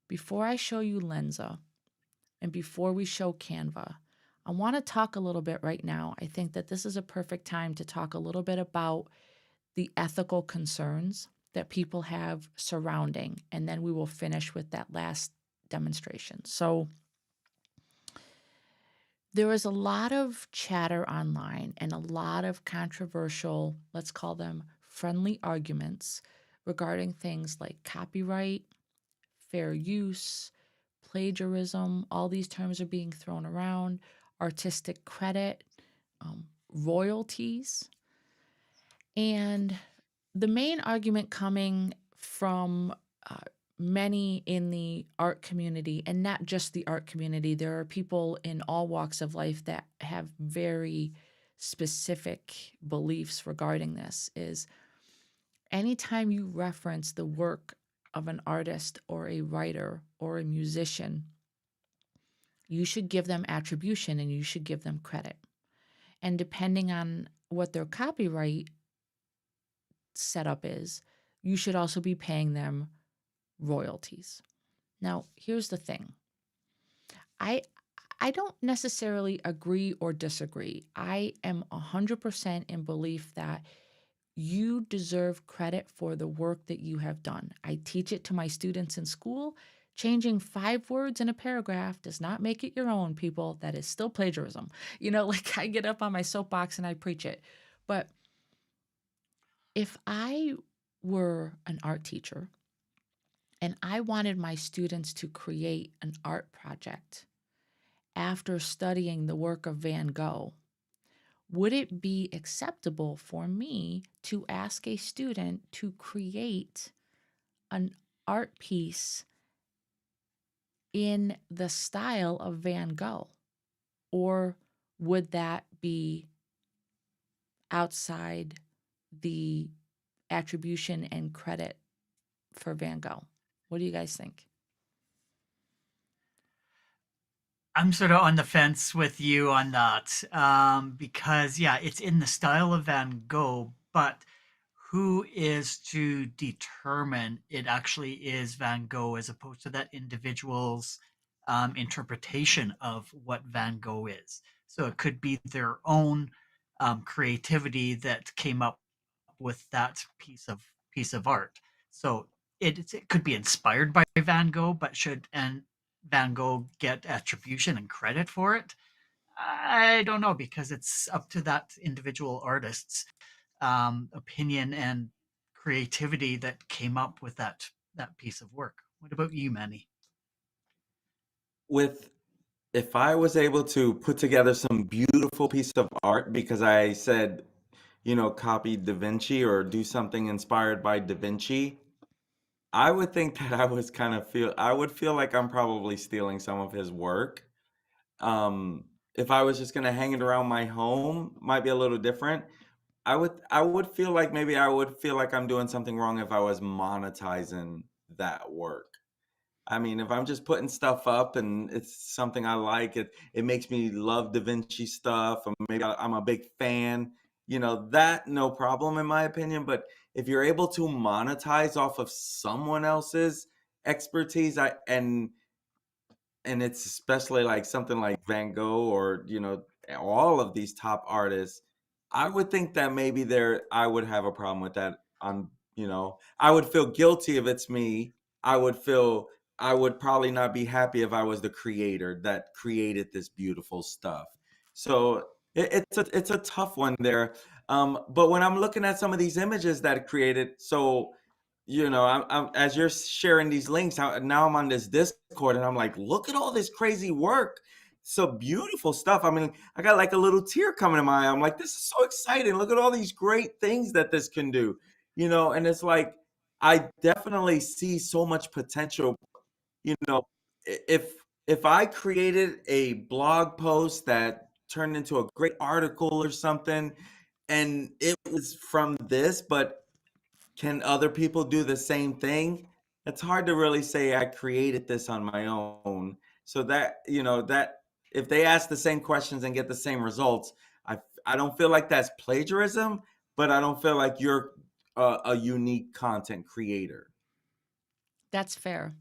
before I show you Lenza and before we show Canva. I want to talk a little bit right now. I think that this is a perfect time to talk a little bit about the ethical concerns that people have surrounding, and then we will finish with that last demonstration. So there is a lot of chatter online and a lot of controversial, let's call them friendly arguments regarding things like copyright, fair use, plagiarism. All these terms are being thrown around, artistic credit, royalties. And the main argument coming from many in the art community, and not just the art community, there are people in all walks of life that have very specific beliefs regarding this, is anytime you reference the work of an artist or a writer or a musician, you should give them attribution and you should give them credit. And depending on what their copyright setup is, you should also be paying them royalties. Now, here's the thing. I don't necessarily agree or disagree. I am 100% in belief that you deserve credit for the work that you have done. I teach it to my students in school. Changing 5 words in a paragraph does not make it your own, people. That is still plagiarism. Like I get up on my soapbox and I preach it. But if I were an art teacher and I wanted my students to create an art project after studying the work of Van Gogh, would it be acceptable for me to ask a student to create an art piece in the style of Van Gogh? Or would that be outside the attribution and credit for Van Gogh? What do you guys think? I'm sort of on the fence with you on that, because yeah, it's in the style of Van Gogh, but who is to determine it actually is Van Gogh as opposed to that individual's interpretation of what Van Gogh is? So it could be their own creativity that came up with that piece of art. So it could be inspired by Van Gogh, but should and Van Gogh get attribution and credit for it? I don't know because it's up to that individual artist's opinion and creativity that came up with that piece of work. What about you, Manny? With if I was able to put together some beautiful piece of art because I said, copy Da Vinci or do something inspired by Da Vinci, I would think that I would feel like I'm probably stealing some of his work. If I was just gonna hang it around my home, might be a little different. I would feel like maybe I would feel like I'm doing something wrong if I was monetizing that work. I mean, if I'm just putting stuff up and it's something I like, it makes me love Da Vinci stuff, or maybe I'm a big fan, that no problem in my opinion. But if you're able to monetize off of someone else's expertise, and it's especially like something like Van Gogh or all of these top artists, I would think that maybe I would have a problem with that. I would feel guilty if it's me. I would probably not be happy if I was the creator that created this beautiful stuff. So it's a tough one there. But when I'm looking at some of these images that created, so I'm as you're sharing these links, now I'm on this Discord and I'm like, look at all this crazy work. So beautiful stuff. I mean, I got like a little tear coming to my eye. I'm like, this is so exciting. Look at all these great things that this can do. And it's like, I definitely see so much potential. You know, if I created a blog post that turned into a great article or something, and it was from this, but can other people do the same thing? It's hard to really say I created this on my own. So that if they ask the same questions and get the same results, I don't feel like that's plagiarism, but I don't feel like you're a unique content creator. That's fair.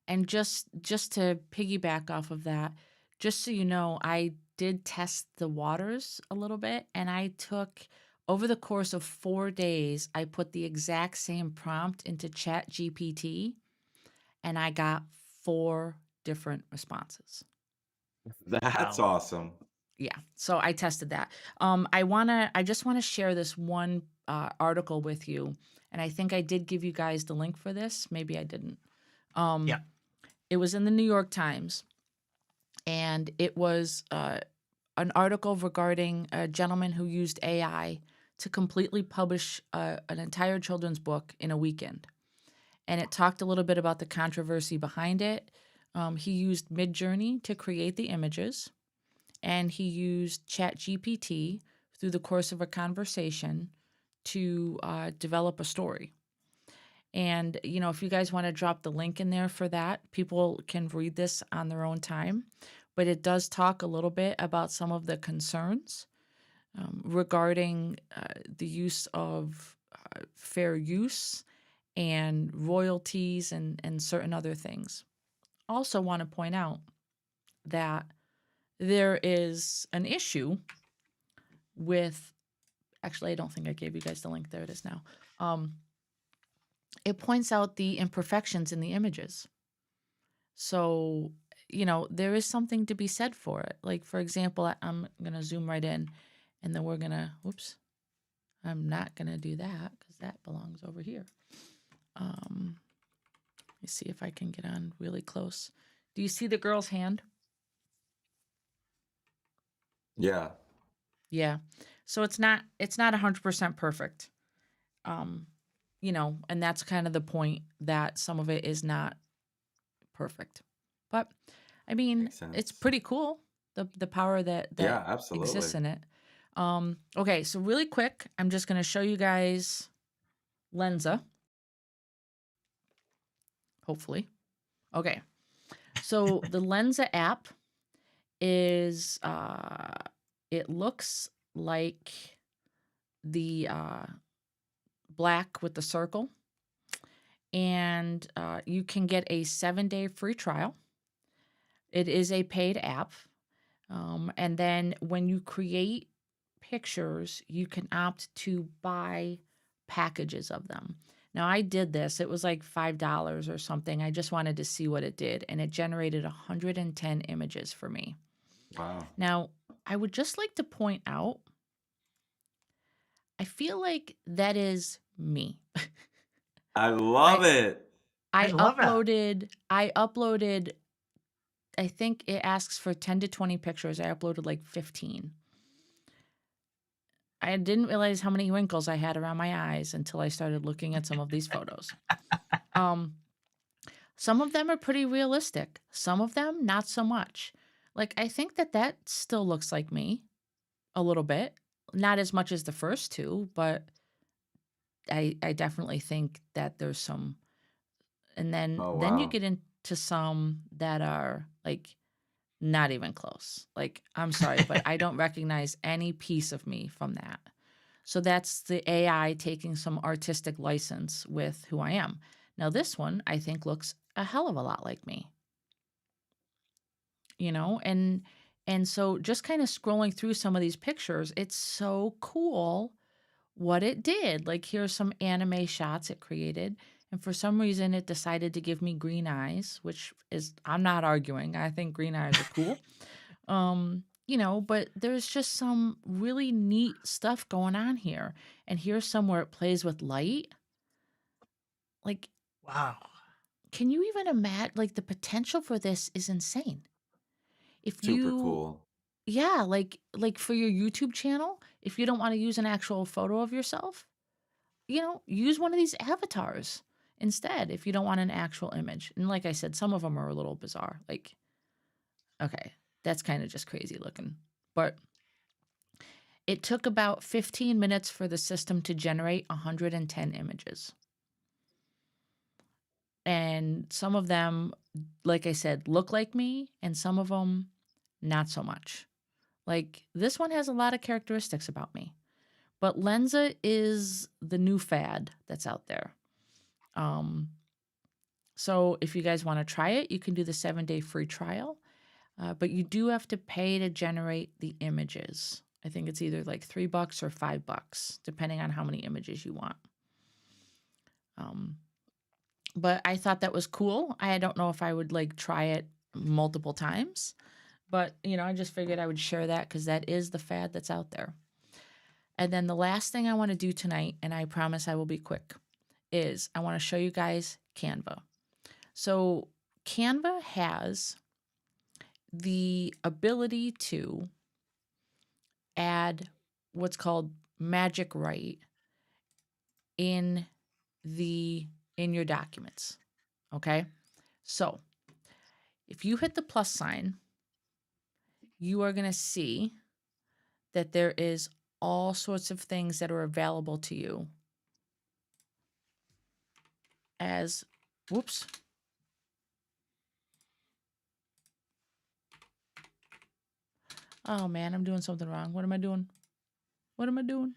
And just to piggyback off of that, just so you know, I did test the waters a little bit and I took over the course of 4 days, I put the exact same prompt into ChatGPT and I got 4 different responses. That's Wow. awesome. Yeah, so I tested that. I just wanna share this one, article with you, and I think I did give you guys the link for this, maybe I didn't. Yeah. Um, it was in the New York Times, and it was, an article regarding a gentleman who used AI to completely publish, an entire children's book in a weekend, and it talked a little bit about the controversy behind it. He used Midjourney to create the images, and he used ChatGPT through the course of a conversation to develop a story. And, if you guys want to drop the link in there for that, people can read this on their own time. But it does talk a little bit about some of the concerns regarding the use of fair use and royalties and certain other things. Also, want to point out that there is an issue with actually, I don't think I gave you guys the link. There it is now. Um, it points out the imperfections in the images. So, there is something to be said for it. Like, for example, I'm going to zoom right in and then we're going to, whoops, I'm not going to do that because that belongs over here. Let me see if I can get on really close. Do you see the girl's hand? Yeah. Yeah. So it's not 100% perfect. Um, and that's kind of the point that some of it is not perfect. But I mean, Makes it's sense. pretty cool the power that Yeah, absolutely. exists in it. Okay, so really quick, I'm just going to show you guys Lenza, hopefully. Okay. So the Lenza app is it looks like the black with the circle, and you can get a 7-day free trial. It is a paid app. And then when you create pictures, you can opt to buy packages of them. Now, I did this. It was like $5 or something. I just wanted to see what it did, and it generated 110 images for me. Wow. Now, I would just like to point out, I feel like that is me. I I love it. I love it. I uploaded, I think it asks for 10 to 20 pictures. I uploaded like 15. I didn't realize how many wrinkles I had around my eyes until I started looking at some of these photos. Um, some of them are pretty realistic. Some of them, not so much. Like, I think that still looks like me a little bit. Not as much as the first two, but I definitely think that there's some. And then Oh, then you wow. get into some that are like not even close. Like, I'm sorry, but I don't recognize any piece of me from that. So that's the AI taking some artistic license with who I am. Now, this one I think looks a hell of a lot like me, you know? And so just kind of scrolling through some of these pictures, it's so cool what it did. Like, here's some anime shots it created. And for some reason, it decided to give me green eyes, which is, I'm not arguing. I think green eyes are cool. But there's just some really neat stuff going on here. And here's somewhere it plays with light. Like, Wow. can you even imagine? Like, the potential for this is insane. If Super you, cool. yeah, like for your YouTube channel, if you don't want to use an actual photo of yourself, use one of these avatars instead if you don't want an actual image. And like I said, some of them are a little bizarre. Like, okay, that's kind of just crazy looking. But it took about 15 minutes for the system to generate 110 images. And some of them, like I said, look like me, and some of them, not so much. Like, this one has a lot of characteristics about me. But Lenza is the new fad that's out there. So if you guys want to try it, you can do the 7-day free trial. But you do have to pay to generate the images. I think it's either like $3 or $5, depending on how many images you want. But I thought that was cool. I don't know if I would like try it multiple times, but I just figured I would share that because that is the fad that's out there. And then the last thing I want to do tonight, and I promise I will be quick, is I want to show you guys Canva. So Canva has the ability to add what's called magic write in your documents. Okay? So, if you hit the plus sign, you are going to see that there is all sorts of things that are available to you as whoops. Oh man, I'm doing something wrong. What am I doing? What am I doing?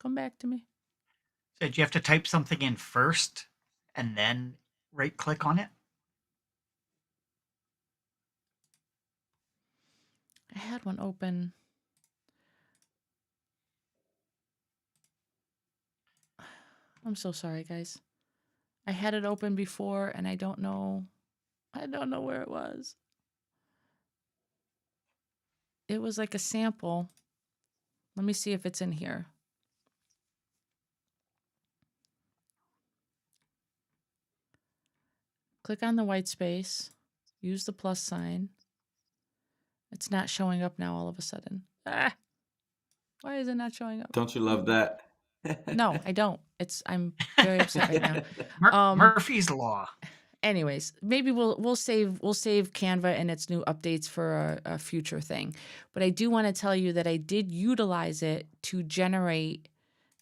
Come back to me. So do you have to type something in first and then right click on it? I had one open. I'm so sorry, guys. I had it open before and I don't know where it was. It was like a sample. Let me see if it's in here. Click on the white space. Use the plus sign. It's not showing up now all of a sudden. Ah, why is it not showing up? Don't you love that? No, I don't. I'm very upset right now. Um, Murphy's Law. Anyways, maybe we'll save Canva and its new updates for a future thing. But I do want to tell you that I did utilize it to generate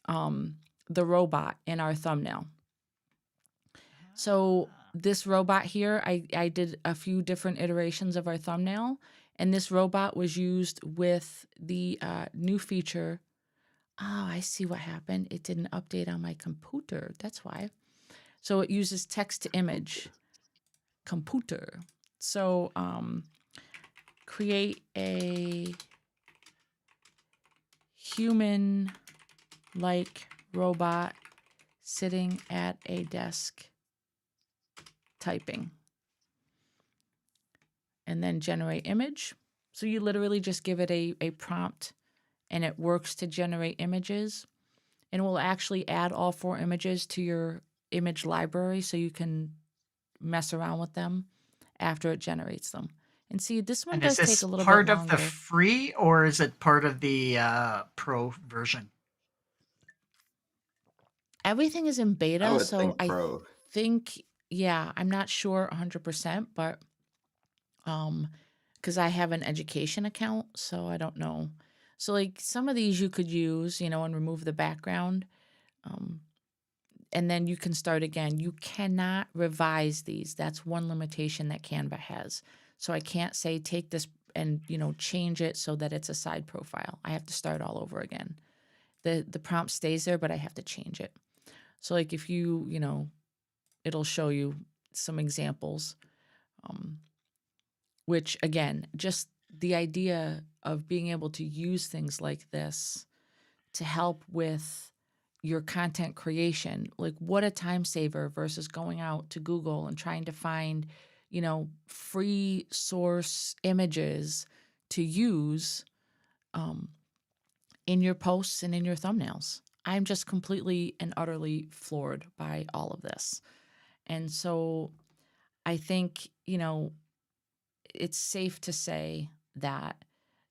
the robot in our thumbnail. So this robot here, I did a few different iterations of our thumbnail, And this robot was used with the new feature. Oh, I see what happened. It didn't update on my computer. That's why. So it uses text to image computer. So create a human like robot sitting at a desk typing, and then generate image. So you literally just give it a prompt and it works to generate images, and will actually add all 4 images to your image library so you can mess around with them after it generates them. And see, this one And is does take this a little bit part of the longer. free or is it part of the pro version? Everything is in I beta, would so think I pro. think, yeah, I'm not sure 100%, but because I have an education account, so I don't know. So like some of these you could use, and remove the background. Um, and then you can start again. You cannot revise these. That's one limitation that Canva has. So I can't say take this and change it so that it's a side profile. I have to start all over again. The prompt stays there, but I have to change it. So like if it'll show you some examples, um, which again, just the idea of being able to use things like this to help with your content creation. Like, what a time saver versus going out to Google and trying to find, free source images to use um, in your posts and in your thumbnails. I'm just completely and utterly floored by all of this. And so I think, it's safe to say that,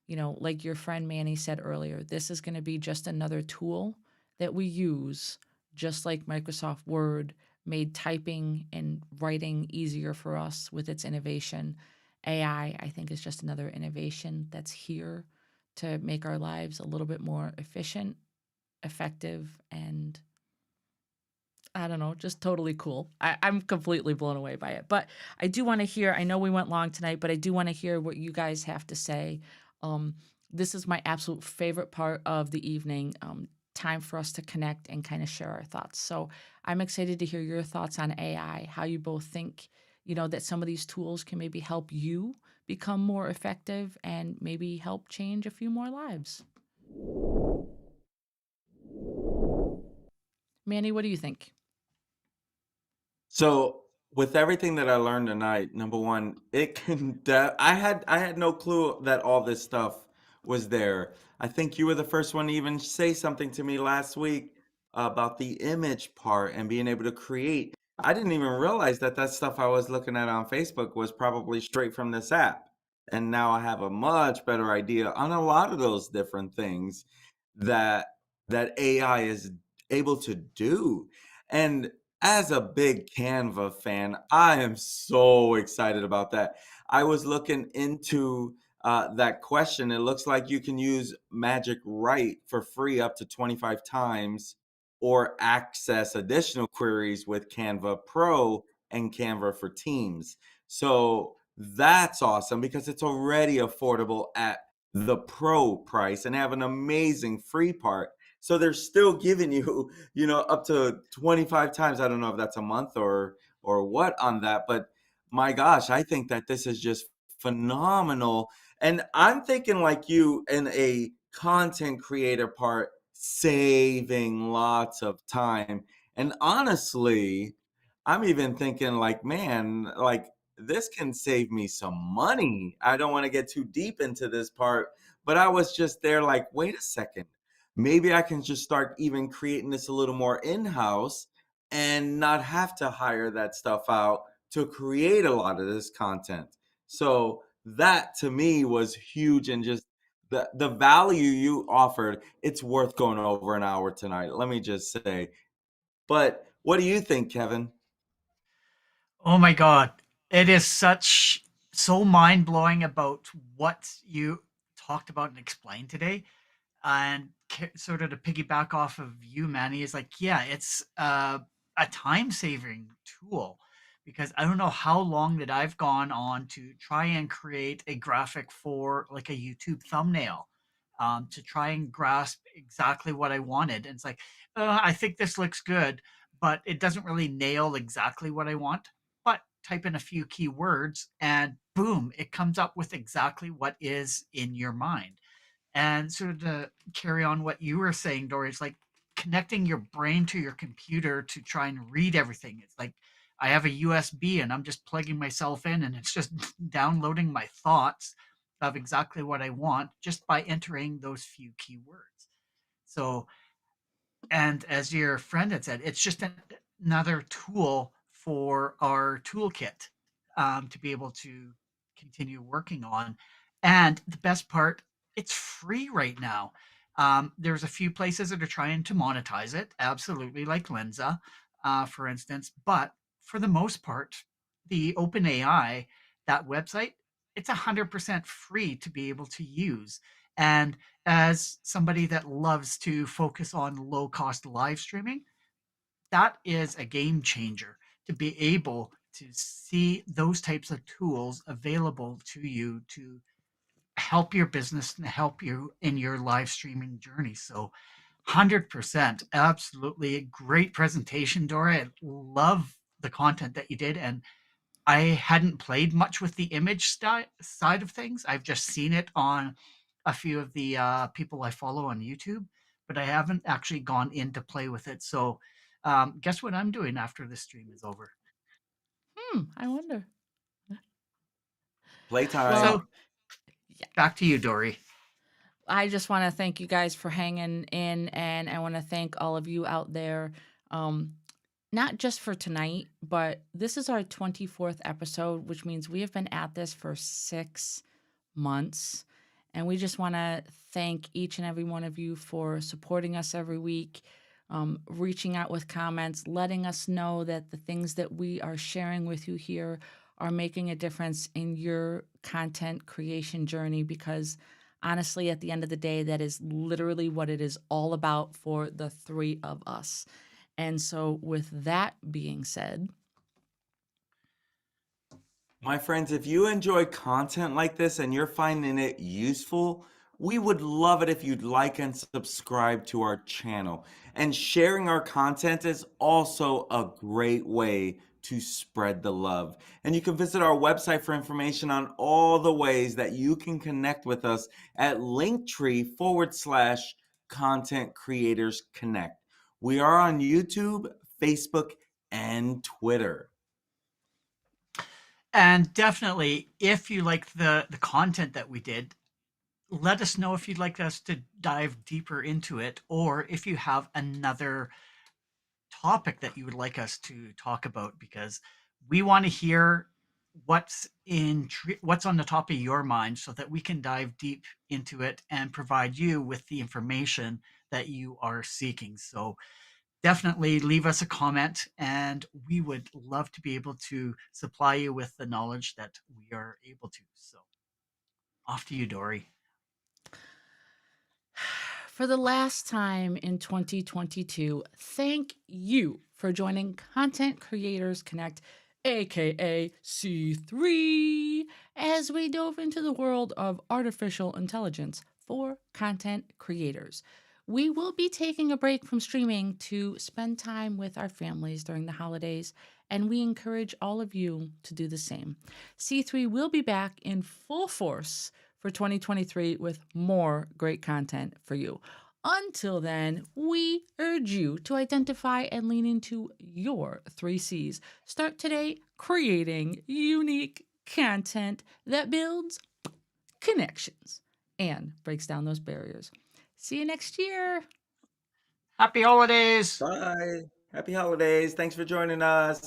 like your friend Manny said earlier, this is going to be just another tool that we use, just like Microsoft Word made typing and writing easier for us with its innovation. AI, I think, is just another innovation that's here to make our lives a little bit more efficient, effective, and I don't know, just totally cool. I'm completely blown away by it. But I do want to hear, I know we went long tonight, but I do want to hear what you guys have to say. Um, this is my absolute favorite part of the evening. Time for us to connect and kind of share our thoughts. So I'm excited to hear your thoughts on AI, how you both think, that some of these tools can maybe help you become more effective and maybe help change a few more lives. Manny, what do you think? So with everything that I learned tonight, number one, it can. I had no clue that all this stuff was there. I think you were the first one to even say something to me last week about the image part and being able to create. I didn't even realize that that stuff I was looking at on Facebook was probably straight from this app. And now I have a much better idea on a lot of those different things that that AI is able to do. And as a big Canva fan, I am so excited about that. I was looking into that question. It looks like you can use Magic Write for free up to 25 times or access additional queries with Canva Pro and Canva for Teams. So that's awesome because it's already affordable at the pro price and have an amazing free part. So they're still giving you, up to 25 times. I don't know if that's a month or what on that, but my gosh, I think that this is just phenomenal. And I'm thinking like you in a content creator part, saving lots of time. And honestly, I'm even thinking like, man, like this can save me some money. I don't want to get too deep into this part, but I was just there like, wait a second. Maybe I can just start even creating this a little more in-house and not have to hire that stuff out to create a lot of this content. So that to me was huge, and just the value you offered, it's worth going over an hour tonight. Let me just say. But what do you think, Kevin? Oh my God. It is so mind blowing about what you talked about and explained today. And sort of to piggyback off of you, Manny, is like, yeah, it's a time saving tool. because I don't know how long that I've gone on to try and create a graphic for like a YouTube thumbnail, to try and grasp exactly what I wanted. And it's like, I think this looks good, but it doesn't really nail exactly what I want. But type in a few keywords and boom, it comes up with exactly what is in your mind. And sort of to carry on what you were saying, Dory, it's like connecting your brain to your computer to try and read everything. It's like I have a USB and I'm just plugging myself in and it's just downloading my thoughts of exactly what I want just by entering those few keywords. So, and as your friend had said, it's just another tool for our toolkit, to be able to continue working on. And the best part, it's free right now. There's a few places that are trying to monetize it, absolutely, like Lenza, for instance. But for the most part, the OpenAI, that website, it's 100% free to be able to use. And as somebody that loves to focus on low cost live streaming, that is a game changer to be able to see those types of tools available to you to help your business and help you in your live streaming journey. So 100%, absolutely great presentation, Dora. I love the content that you did. And I hadn't played much with the image side of things. I've just seen it on a few of the people I follow on YouTube, but I haven't actually gone in to play with it. So, guess what I'm doing after this stream is over? I wonder. Playtime. Well, So, yeah, back to you, Dory. I just want to thank you guys for hanging in, and I want to thank all of you out there. Um, not just for tonight, but this is our 24th episode, which means we have been at this for 6 months. And we just want to thank each and every one of you for supporting us every week, reaching out with comments, letting us know that the things that we are sharing with you here are making a difference in your content creation journey. Because honestly, at the end of the day, that is literally what it is all about for the three of us. And so, with that being said, My friends, if you enjoy content like this and you're finding it useful, we would love it if you'd like and subscribe to our channel. And sharing our content is also a great way to spread the love. And you can visit our website for information on all the ways that you can connect with us at linktree/content creators connect. We are on YouTube, Facebook, and Twitter. And definitely, if you like the content that we did, let us know if you'd like us to dive deeper into it, or if you have another topic that you would like us to talk about, because we want to hear what's on the top of your mind so that we can dive deep into it and provide you with the information that you are seeking. So definitely leave us a comment and we would love to be able to supply you with the knowledge that we are able to. So off to you, Dory. for the last time in 2022, thank you for joining Content Creators Connect, aka C3, as we dove into the world of artificial intelligence for content creators. We will be taking a break from streaming to spend time with our families during the holidays, and we encourage all of you to do the same. C3 will be back in full force for 2023 with more great content for you. Until then, we urge you to identify and lean into your 3Cs. Start today creating unique content that builds connections and breaks down those barriers. See you next year. Happy holidays. Bye. Happy holidays. Thanks for joining us.